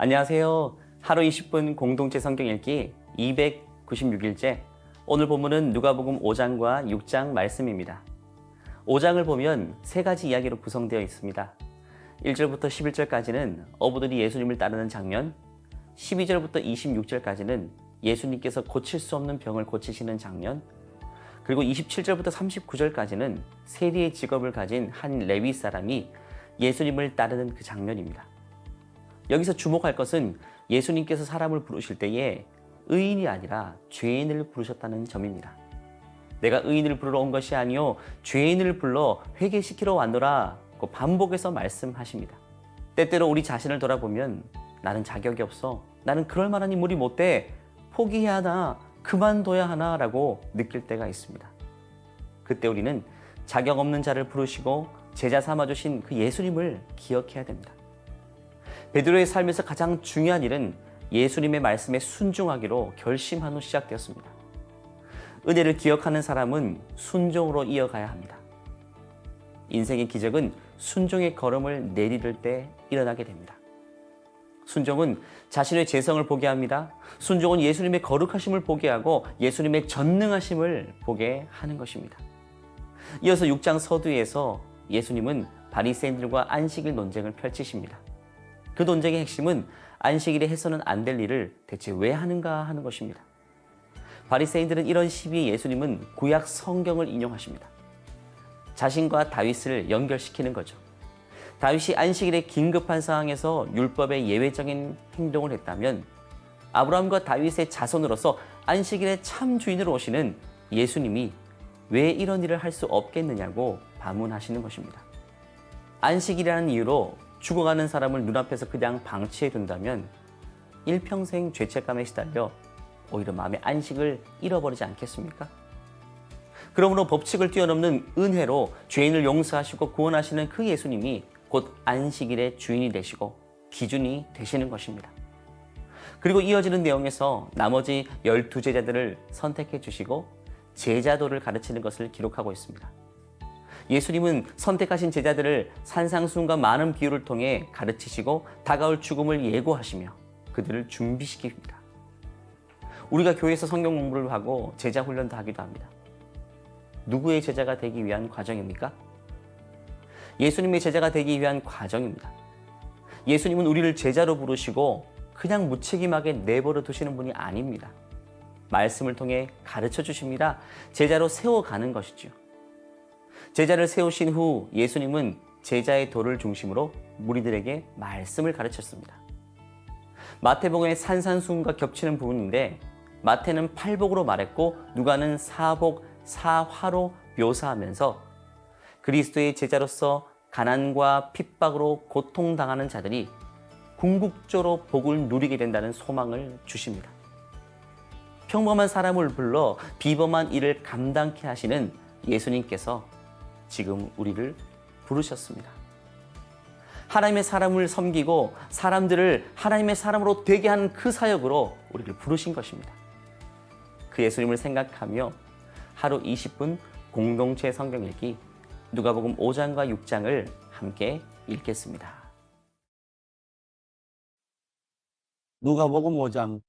안녕하세요. 하루 20분 공동체 성경 읽기 296일째. 오늘 본문은 누가복음 5장과 6장 말씀입니다. 5장을 보면 세 가지 이야기로 구성되어 있습니다. 1절부터 11절까지는 어부들이 예수님을 따르는 장면, 12절부터 26절까지는 예수님께서 고칠 수 없는 병을 고치시는 장면, 그리고 27절부터 39절까지는 세리의 직업을 가진 한 레위 사람이 예수님을 따르는 그 장면입니다. 여기서 주목할 것은 예수님께서 사람을 부르실 때에 의인이 아니라 죄인을 부르셨다는 점입니다. 내가 의인을 부르러 온 것이 아니요 죄인을 불러 회개시키러 왔노라고 반복해서 말씀하십니다. 때때로 우리 자신을 돌아보면 나는 자격이 없어, 나는 그럴 만한 인물이 못 돼, 포기해야 하나, 그만둬야 하나 라고 느낄 때가 있습니다. 그때 우리는 자격 없는 자를 부르시고 제자 삼아주신 그 예수님을 기억해야 됩니다. 베드로의 삶에서 가장 중요한 일은 예수님의 말씀에 순종하기로 결심한 후 시작되었습니다. 은혜를 기억하는 사람은 순종으로 이어가야 합니다. 인생의 기적은 순종의 걸음을 내디딜 때 일어나게 됩니다. 순종은 자신의 죄성을 보게 합니다. 순종은 예수님의 거룩하심을 보게 하고 예수님의 전능하심을 보게 하는 것입니다. 이어서 6장 서두에서 예수님은 바리새인들과 안식일 논쟁을 펼치십니다. 그 논쟁의 핵심은 안식일에 해서는 안 될 일을 대체 왜 하는가 하는 것입니다. 바리새인들은 이런 시비에 예수님은 구약 성경을 인용하십니다. 자신과 다윗을 연결시키는 거죠. 다윗이 안식일의 긴급한 상황에서 율법의 예외적인 행동을 했다면 아브라함과 다윗의 자손으로서 안식일의 참 주인으로 오시는 예수님이 왜 이런 일을 할 수 없겠느냐고 반문하시는 것입니다. 안식일이라는 이유로 죽어가는 사람을 눈앞에서 그냥 방치해 둔다면 일평생 죄책감에 시달려 오히려 마음의 안식을 잃어버리지 않겠습니까? 그러므로 법칙을 뛰어넘는 은혜로 죄인을 용서하시고 구원하시는 그 예수님이 곧 안식일의 주인이 되시고 기준이 되시는 것입니다. 그리고 이어지는 내용에서 나머지 12제자들을 선택해 주시고 제자도를 가르치는 것을 기록하고 있습니다. 예수님은 선택하신 제자들을 산상수훈과 많은 비유를 통해 가르치시고 다가올 죽음을 예고하시며 그들을 준비시킵니다. 우리가 교회에서 성경 공부를 하고 제자 훈련도 하기도 합니다. 누구의 제자가 되기 위한 과정입니까? 예수님의 제자가 되기 위한 과정입니다. 예수님은 우리를 제자로 부르시고 그냥 무책임하게 내버려 두시는 분이 아닙니다. 말씀을 통해 가르쳐 주십니다. 제자로 세워가는 것이죠. 제자를 세우신 후 예수님은 제자의 도를 중심으로 무리들에게 말씀을 가르쳤습니다. 마태복음의 산산수훈과 겹치는 부분인데 마태는 팔복으로 말했고 누가는 사복, 사화로 묘사하면서 그리스도의 제자로서 가난과 핍박으로 고통당하는 자들이 궁극적으로 복을 누리게 된다는 소망을 주십니다. 평범한 사람을 불러 비범한 일을 감당케 하시는 예수님께서 지금 우리를 부르셨습니다. 하나님의 사람을 섬기고 사람들을 하나님의 사람으로 되게 하는 그 사역으로 우리를 부르신 것입니다. 그 예수님을 생각하며 하루 20분 공동체 성경 읽기 누가복음 5장과 6장을 함께 읽겠습니다. 누가복음 5장.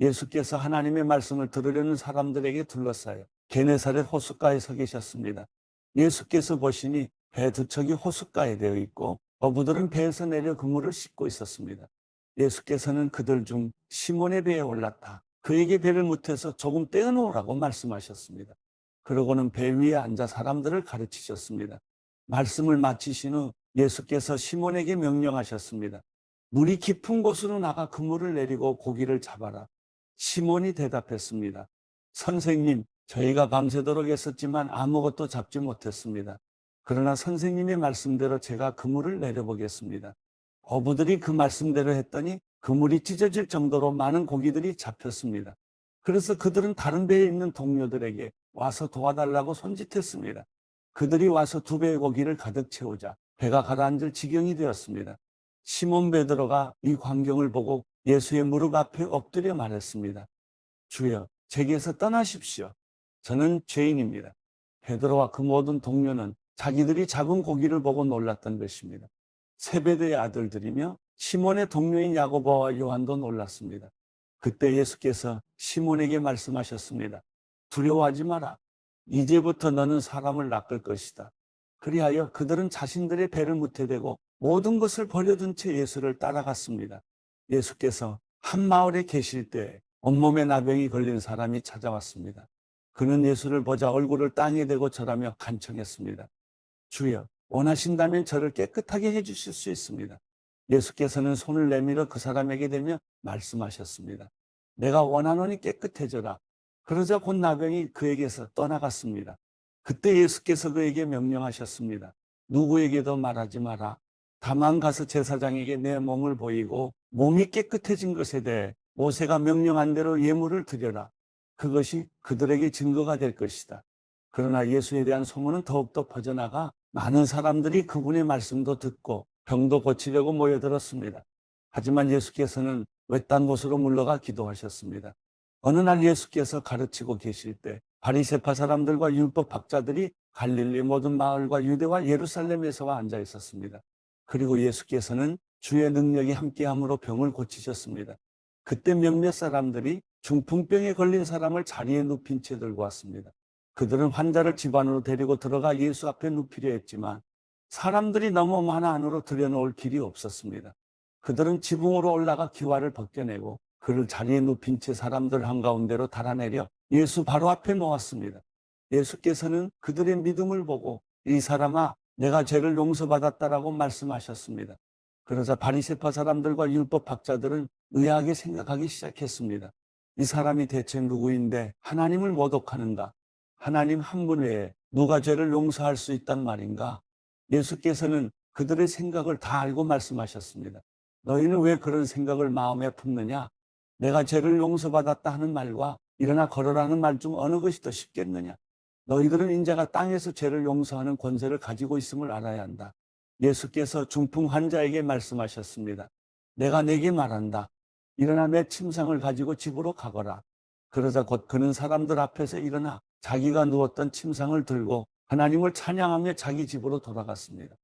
예수께서 하나님의 말씀을 들으려는 사람들에게 둘러싸여 게네사렛 호숫가에 서 계셨습니다. 예수께서 보시니 배 두 척이 호숫가에 되어 있고 어부들은 배에서 내려 그물을 씻고 있었습니다. 예수께서는 그들 중 시몬의 배에 올랐다 그에게 배를 못해서 조금 떼어놓으라고 말씀하셨습니다. 그러고는 배 위에 앉아 사람들을 가르치셨습니다. 말씀을 마치신 후 예수께서 시몬에게 명령하셨습니다. 물이 깊은 곳으로 나가 그물을 내리고 고기를 잡아라. 시몬이 대답했습니다. 선생님, 저희가 밤새도록 애썼지만 아무것도 잡지 못했습니다. 그러나 선생님의 말씀대로 제가 그물을 내려보겠습니다. 어부들이 그 말씀대로 했더니 그물이 찢어질 정도로 많은 고기들이 잡혔습니다. 그래서 그들은 다른 배에 있는 동료들에게 와서 도와달라고 손짓했습니다. 그들이 와서 두 배의 고기를 가득 채우자 배가 가라앉을 지경이 되었습니다. 시몬 베드로가 이 광경을 보고 예수의 무릎 앞에 엎드려 말했습니다. 주여, 제게서 떠나십시오. 저는 죄인입니다. 베드로와 그 모든 동료는 자기들이 잡은 고기를 보고 놀랐던 것입니다. 세베대의 아들들이며 시몬의 동료인 야고보와 요한도 놀랐습니다. 그때 예수께서 시몬에게 말씀하셨습니다. 두려워하지 마라. 이제부터 너는 사람을 낚을 것이다. 그리하여 그들은 자신들의 배를 무태대고 모든 것을 버려둔 채 예수를 따라갔습니다. 예수께서 한 마을에 계실 때 온몸에 나병이 걸린 사람이 찾아왔습니다. 그는 예수를 보자 얼굴을 땅에 대고 절하며 간청했습니다. 주여, 원하신다면 저를 깨끗하게 해주실 수 있습니다. 예수께서는 손을 내밀어 그 사람에게 대며 말씀하셨습니다. 내가 원하노니 깨끗해져라. 그러자 곧 나병이 그에게서 떠나갔습니다. 그때 예수께서 그에게 명령하셨습니다. 누구에게도 말하지 마라. 다만 가서 제사장에게 내 몸을 보이고 몸이 깨끗해진 것에 대해 모세가 명령한 대로 예물을 드려라. 그것이 그들에게 증거가 될 것이다. 그러나 예수에 대한 소문은 더욱더 퍼져나가 많은 사람들이 그분의 말씀도 듣고 병도 고치려고 모여들었습니다. 하지만 예수께서는 외딴 곳으로 물러가 기도하셨습니다. 어느 날 예수께서 가르치고 계실 때 바리새파 사람들과 율법 학자들이 갈릴리 모든 마을과 유대와 예루살렘에서 와 앉아 있었습니다. 그리고 예수께서는 주의 능력이 함께함으로 병을 고치셨습니다. 그때 몇몇 사람들이 중풍병에 걸린 사람을 자리에 눕힌 채 들고 왔습니다. 그들은 환자를 집 안으로 데리고 들어가 예수 앞에 눕히려 했지만 사람들이 너무 많아 안으로 들여놓을 길이 없었습니다. 그들은 지붕으로 올라가 기와를 벗겨내고 그를 자리에 눕힌 채 사람들 한가운데로 달아내려 예수 바로 앞에 놓았습니다. 예수께서는 그들의 믿음을 보고 이 사람아, 내가 죄를 용서받았다라고 말씀하셨습니다. 그러자 바리새파 사람들과 율법 학자들은 의아하게 생각하기 시작했습니다. 이 사람이 대체 누구인데 하나님을 모독하는가? 하나님 한 분 외에 누가 죄를 용서할 수 있단 말인가? 예수께서는 그들의 생각을 다 알고 말씀하셨습니다. 너희는 왜 그런 생각을 마음에 품느냐? 내가 죄를 용서받았다 하는 말과 일어나 걸어라는 말 중 어느 것이 더 쉽겠느냐? 너희들은 인자가 땅에서 죄를 용서하는 권세를 가지고 있음을 알아야 한다. 예수께서 중풍 환자에게 말씀하셨습니다. 내가 내게 말한다. 일어나 내 침상을 가지고 집으로 가거라. 그러자 곧 그는 사람들 앞에서 일어나 자기가 누웠던 침상을 들고 하나님을 찬양하며 자기 집으로 돌아갔습니다.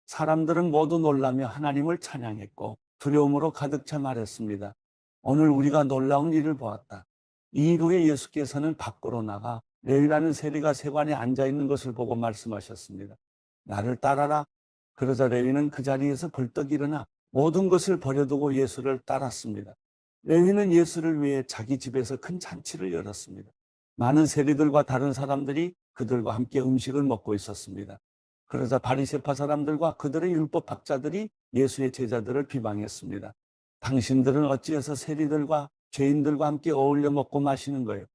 사람들은 모두 놀라며 하나님을 찬양했고 두려움으로 가득 차 말했습니다. 오늘 우리가 놀라운 일을 보았다. 이 후에 예수께서는 밖으로 나가 레위라는 세리가 세관에 앉아 있는 것을 보고 말씀하셨습니다. 나를 따라라. 그러자 레위는 그 자리에서 벌떡 일어나 모든 것을 버려두고 예수를 따랐습니다. 레위는 예수를 위해 자기 집에서 큰 잔치를 열었습니다. 많은 세리들과 다른 사람들이 그들과 함께 음식을 먹고 있었습니다. 그러자 바리새파 사람들과 그들의 율법 학자들이 예수의 제자들을 비방했습니다. 당신들은 어찌해서 세리들과 죄인들과 함께 어울려 먹고 마시는 거예요?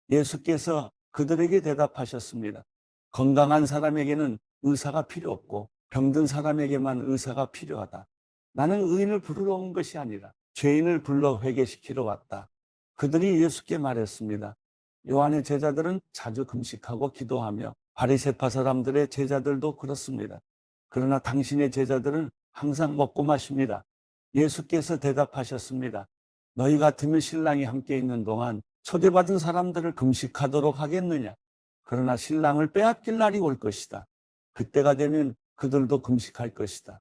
예수께서 그들에게 대답하셨습니다. 건강한 사람에게는 의사가 필요 없고 병든 사람에게만 의사가 필요하다. 나는 의인을 부르러 온 것이 아니라 죄인을 불러 회개시키러 왔다. 그들이 예수께 말했습니다. 요한의 제자들은 자주 금식하고 기도하며 바리새파 사람들의 제자들도 그렇습니다. 그러나 당신의 제자들은 항상 먹고 마십니다. 예수께서 대답하셨습니다. 너희 같으면 신랑이 함께 있는 동안 초대받은 사람들을 금식하도록 하겠느냐? 그러나 신랑을 빼앗길 날이 올 것이다. 그때가 되면 그들도 금식할 것이다.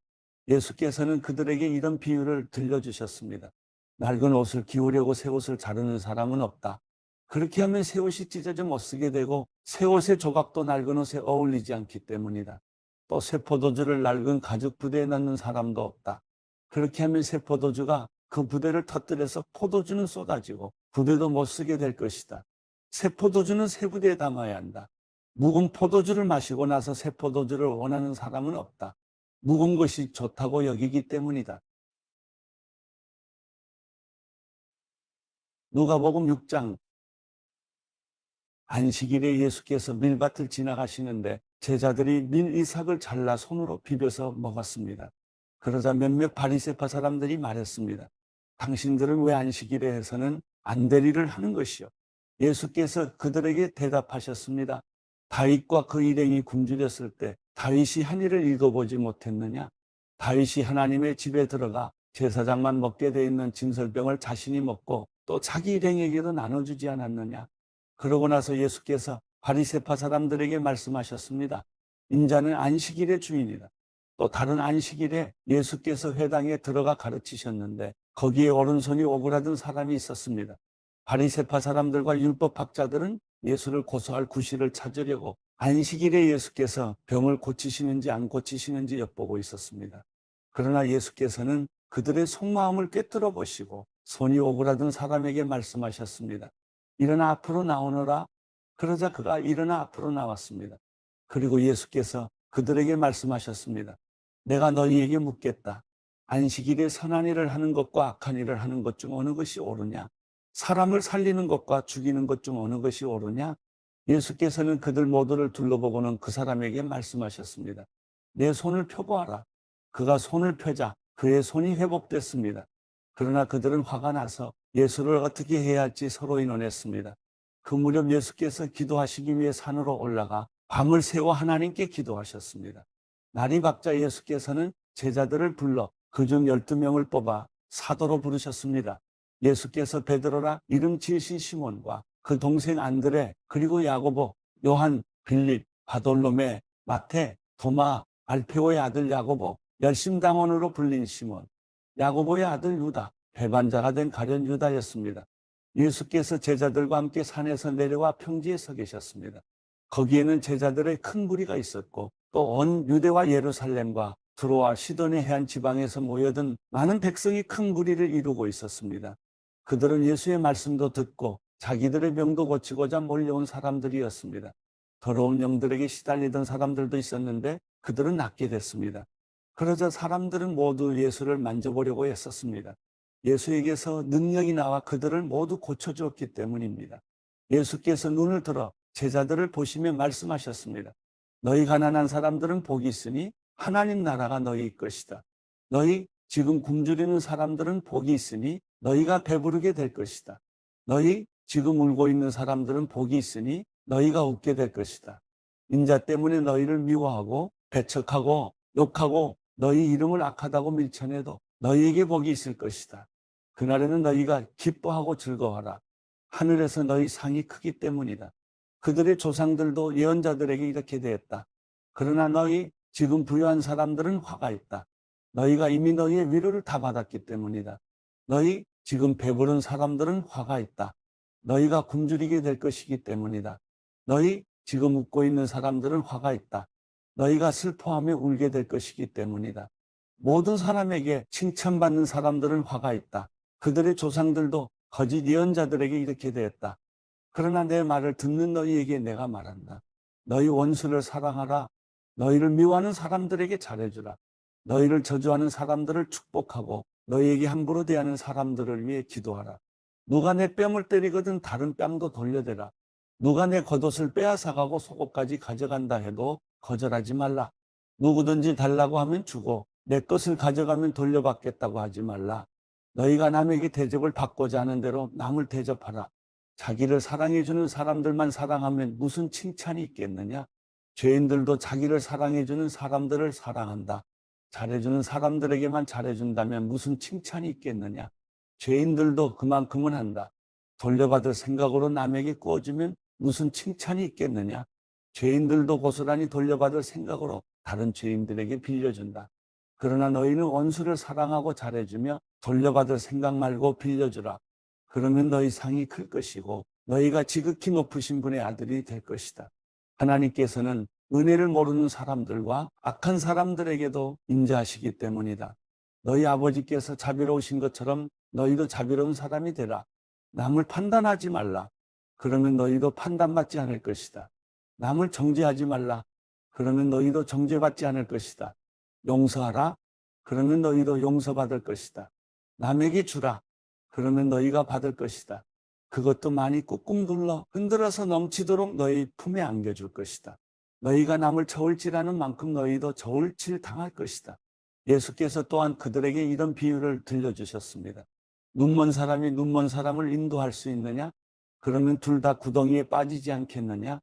예수께서는 그들에게 이런 비유를 들려주셨습니다. 낡은 옷을 기우려고 새 옷을 자르는 사람은 없다. 그렇게 하면 새 옷이 찢어져 못 쓰게 되고 새 옷의 조각도 낡은 옷에 어울리지 않기 때문이다. 또 새 포도주를 낡은 가죽 부대에 넣는 사람도 없다. 그렇게 하면 새 포도주가 그 부대를 터뜨려서 포도주는 쏟아지고 부대도 못 쓰게 될 것이다. 새 포도주는 새 부대에 담아야 한다. 묵은 포도주를 마시고 나서 새 포도주를 원하는 사람은 없다. 묵은 것이 좋다고 여기기 때문이다. 누가복음 6장. 안식일에 예수께서 밀밭을 지나가시는데 제자들이 밀이삭을 잘라 손으로 비벼서 먹었습니다. 그러자 몇몇 바리새파 사람들이 말했습니다. 당신들은 왜 안식일에 해서는 안 될 일을 하는 것이요? 예수께서 그들에게 대답하셨습니다. 다윗과 그 일행이 굶주렸을 때 다윗이 한 일을 읽어보지 못했느냐? 다윗이 하나님의 집에 들어가 제사장만 먹게 돼 있는 진설병을 자신이 먹고 또 자기 일행에게도 나눠주지 않았느냐? 그러고 나서 예수께서 바리새파 사람들에게 말씀하셨습니다. 인자는 안식일의 주인이다. 또 다른 안식일에 예수께서 회당에 들어가 가르치셨는데 거기에 오른손이 오그라든 사람이 있었습니다. 바리새파 사람들과 율법학자들은 예수를 고소할 구실을 찾으려고 안식일에 예수께서 병을 고치시는지 안 고치시는지 엿보고 있었습니다. 그러나 예수께서는 그들의 속마음을 꿰뚫어 보시고 손이 오그라든 사람에게 말씀하셨습니다. 일어나 앞으로 나오너라. 그러자 그가 일어나 앞으로 나왔습니다. 그리고 예수께서 그들에게 말씀하셨습니다. 내가 너희에게 묻겠다. 안식일에 선한 일을 하는 것과 악한 일을 하는 것 중 어느 것이 옳으냐? 사람을 살리는 것과 죽이는 것 중 어느 것이 옳으냐? 예수께서는 그들 모두를 둘러보고는 그 사람에게 말씀하셨습니다. 내 손을 펴보아라. 그가 손을 펴자 그의 손이 회복됐습니다. 그러나 그들은 화가 나서 예수를 어떻게 해야 할지 서로 의논했습니다. 그 무렵 예수께서 기도하시기 위해 산으로 올라가 밤을 새워 하나님께 기도하셨습니다. 날이 밝자 예수께서는 제자들을 불러 그중 12명을 뽑아 사도로 부르셨습니다. 예수께서 베드로라 이름 지으신 시몬과 그 동생 안드레 그리고 야고보, 요한, 빌립, 바돌로메, 마태, 도마, 알페오의 아들 야고보, 열심당원으로 불린 시몬, 야고보의 아들 유다, 배반자가 된 가룟 유다였습니다. 예수께서 제자들과 함께 산에서 내려와 평지에 서 계셨습니다. 거기에는 제자들의 큰 무리가 있었고 또 온 유대와 예루살렘과 두로와 시돈의 해안 지방에서 모여든 많은 백성이 큰 무리를 이루고 있었습니다. 그들은 예수의 말씀도 듣고 자기들의 병도 고치고자 몰려온 사람들이었습니다. 더러운 영들에게 시달리던 사람들도 있었는데 그들은 낫게 됐습니다. 그러자 사람들은 모두 예수를 만져보려고 했었습니다. 예수에게서 능력이 나와 그들을 모두 고쳐주었기 때문입니다. 예수께서 눈을 들어 제자들을 보시며 말씀하셨습니다. 너희 가난한 사람들은 복이 있으니 하나님 나라가 너희 것이다. 너희 지금 굶주리는 사람들은 복이 있으니 너희가 배부르게 될 것이다. 너희 지금 울고 있는 사람들은 복이 있으니 너희가 웃게 될 것이다. 인자 때문에 너희를 미워하고 배척하고 욕하고 너희 이름을 악하다고 밀쳐내도 너희에게 복이 있을 것이다. 그날에는 너희가 기뻐하고 즐거워하라. 하늘에서 너희 상이 크기 때문이다. 그들의 조상들도 예언자들에게 이렇게 되었다. 그러나 너희 지금 부유한 사람들은 화가 있다. 너희가 이미 너희의 위로를 다 받았기 때문이다. 너희 지금 배부른 사람들은 화가 있다. 너희가 굶주리게 될 것이기 때문이다. 너희 지금 웃고 있는 사람들은 화가 있다. 너희가 슬퍼하며 울게 될 것이기 때문이다. 모든 사람에게 칭찬받는 사람들은 화가 있다. 그들의 조상들도 거짓 예언자들에게 이렇게 되었다. 그러나 내 말을 듣는 너희에게 내가 말한다. 너희 원수를 사랑하라. 너희를 미워하는 사람들에게 잘해주라. 너희를 저주하는 사람들을 축복하고 너희에게 함부로 대하는 사람들을 위해 기도하라. 누가 내 뺨을 때리거든 다른 뺨도 돌려대라. 누가 내 겉옷을 빼앗아가고 속옷까지 가져간다 해도 거절하지 말라. 누구든지 달라고 하면 주고 내 것을 가져가면 돌려받겠다고 하지 말라. 너희가 남에게 대접을 받고자 하는 대로 남을 대접하라. 자기를 사랑해주는 사람들만 사랑하면 무슨 칭찬이 있겠느냐? 죄인들도 자기를 사랑해주는 사람들을 사랑한다. 잘해주는 사람들에게만 잘해준다면 무슨 칭찬이 있겠느냐? 죄인들도 그만큼은 한다. 돌려받을 생각으로 남에게 꾸어주면 무슨 칭찬이 있겠느냐? 죄인들도 고스란히 돌려받을 생각으로 다른 죄인들에게 빌려준다. 그러나 너희는 원수를 사랑하고 잘해주며 돌려받을 생각 말고 빌려주라. 그러면 너희 상이 클 것이고 너희가 지극히 높으신 분의 아들이 될 것이다. 하나님께서는 은혜를 모르는 사람들과 악한 사람들에게도 임재하시기 때문이다. 너희 아버지께서 자비로우신 것처럼 너희도 자비로운 사람이 되라. 남을 판단하지 말라. 그러면 너희도 판단받지 않을 것이다. 남을 정죄하지 말라. 그러면 너희도 정죄받지 않을 것이다. 용서하라. 그러면 너희도 용서받을 것이다. 남에게 주라. 그러면 너희가 받을 것이다. 그것도 많이 꾹꾹 눌러 흔들어서 넘치도록 너희 품에 안겨줄 것이다. 너희가 남을 저울질하는 만큼 너희도 저울질 당할 것이다. 예수께서 또한 그들에게 이런 비유를 들려주셨습니다. 눈먼 사람이 눈먼 사람을 인도할 수 있느냐? 그러면 둘 다 구덩이에 빠지지 않겠느냐?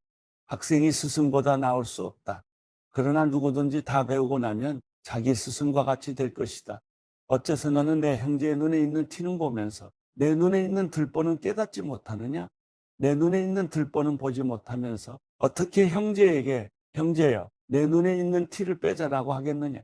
학생이 스승보다 나을 수 없다. 그러나 누구든지 다 배우고 나면 자기 스승과 같이 될 것이다. 어째서 너는 내 형제의 눈에 있는 티는 보면서 내 눈에 있는 들보는 깨닫지 못하느냐? 내 눈에 있는 들보는 보지 못하면서 어떻게 형제에게 형제여 내 눈에 있는 티를 빼자라고 하겠느냐?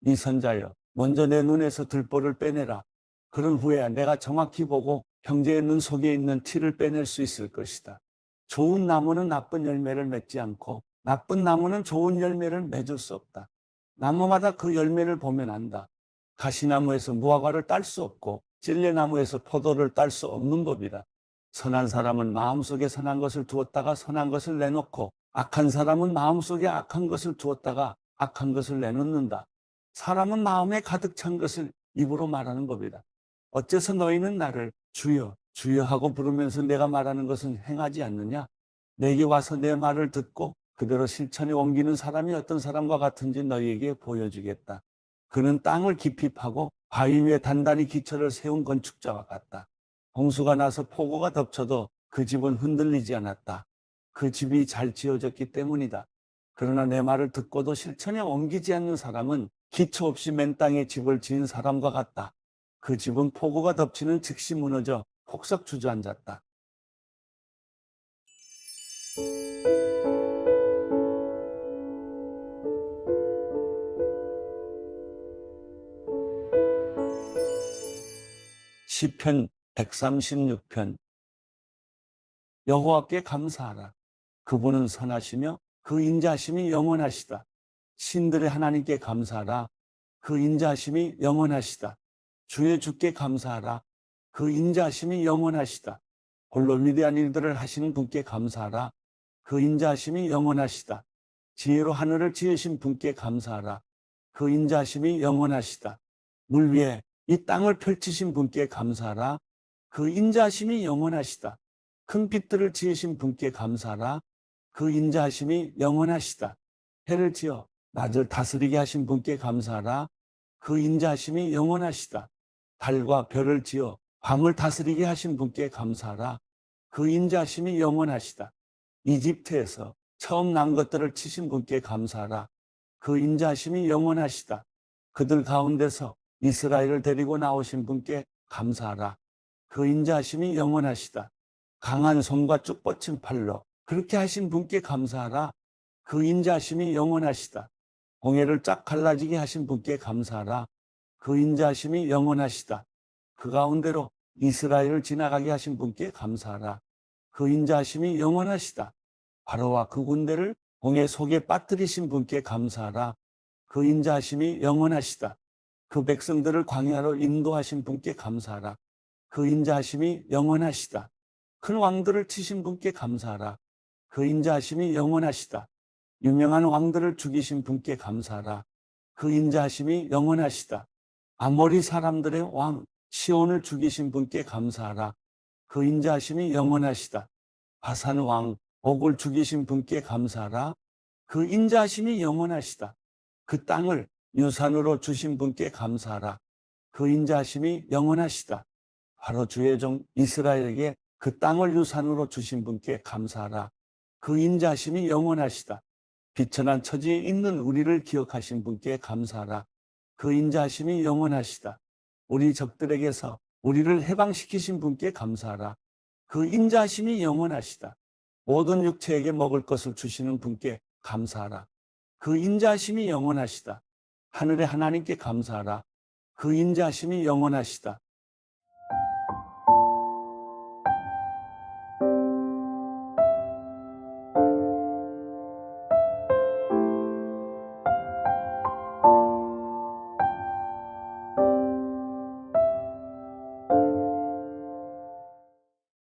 이 선자여, 먼저 내 눈에서 들보를 빼내라. 그런 후에야 내가 정확히 보고 형제의 눈 속에 있는 티를 빼낼 수 있을 것이다. 좋은 나무는 나쁜 열매를 맺지 않고 나쁜 나무는 좋은 열매를 맺을 수 없다. 나무마다 그 열매를 보면 안다. 가시나무에서 무화과를 딸 수 없고 찔레나무에서 포도를 딸 수 없는 법이다. 선한 사람은 마음속에 선한 것을 두었다가 선한 것을 내놓고 악한 사람은 마음속에 악한 것을 두었다가 악한 것을 내놓는다. 사람은 마음에 가득 찬 것을 입으로 말하는 법이다. 어째서 너희는 나를 주여 주여 하고 부르면서 내가 말하는 것은 행하지 않느냐? 내게 와서 내 말을 듣고 그대로 실천에 옮기는 사람이 어떤 사람과 같은지 너희에게 보여주겠다. 그는 땅을 깊이 파고 바위 위에 단단히 기초를 세운 건축자와 같다. 홍수가 나서 폭우가 덮쳐도 그 집은 흔들리지 않았다. 그 집이 잘 지어졌기 때문이다. 그러나 내 말을 듣고도 실천에 옮기지 않는 사람은 기초 없이 맨 땅에 집을 지은 사람과 같다. 그 집은 폭우가 덮치는 즉시 무너져 폭삭 주저앉았다. 시편 136편. 여호와께 감사하라. 그분은 선하시며 그 인자하심이 영원하시다. 신들의 하나님께 감사하라. 그 인자하심이 영원하시다. 주의 주께 감사하라. 그 인자하심이 영원하시다. 홀로 위대한 일들을 하시는 분께 감사하라. 그 인자하심이 영원하시다. 지혜로 하늘을 지으신 분께 감사하라. 그 인자하심이 영원하시다. 물 위에 이 땅을 펼치신 분께 감사하라. 그 인자하심이 영원하시다. 큰 빛들을 지으신 분께 감사하라. 그 인자하심이 영원하시다. 해를 지어 낮을 다스리게 하신 분께 감사하라. 그 인자하심이 영원하시다. 달과 별을 지어 밤을 다스리게 하신 분께 감사하라. 그 인자하심이 영원하시다. 이집트에서 처음 난 것들을 치신 분께 감사하라. 그 인자하심이 영원하시다. 그들 가운데서 이스라엘을 데리고 나오신 분께 감사하라. 그 인자하심이 영원하시다. 강한 손과 쭉 뻗친 팔로 그렇게 하신 분께 감사하라. 그 인자하심이 영원하시다. 홍해를 쫙 갈라지게 하신 분께 감사하라. 그 인자하심이 영원하시다. 그 가운데로 이스라엘을 지나가게 하신 분께 감사하라. 그 인자하심이 영원하시다. 바로와 그 군대를 홍해 속에 빠뜨리신 분께 감사하라. 그 인자하심이 영원하시다. 그 백성들을 광야로 인도하신 분께 감사하라. 그 인자하심이 영원하시다. 큰 왕들을 치신 분께 감사하라. 그 인자하심이 영원하시다. 유명한 왕들을 죽이신 분께 감사하라. 그 인자하심이 영원하시다. 아모리 사람들의 왕 시온을 죽이신 분께 감사하라. 그 인자하심이 영원하시다. 바산 왕 옥을 죽이신 분께 감사하라. 그 인자하심이 영원하시다. 그 땅을 유산으로 주신 분께 감사하라. 그 인자하심이 영원하시다. 바로 주의 종 이스라엘에게 그 땅을 유산으로 주신 분께 감사하라. 그 인자하심이 영원하시다. 비천한 처지에 있는 우리를 기억하신 분께 감사하라. 그 인자하심이 영원하시다. 우리 적들에게서 우리를 해방시키신 분께 감사하라. 그 인자하심이 영원하시다. 모든 육체에게 먹을 것을 주시는 분께 감사하라. 그 인자하심이 영원하시다. 하늘의 하나님께 감사하라. 그 인자하심이 영원하시다.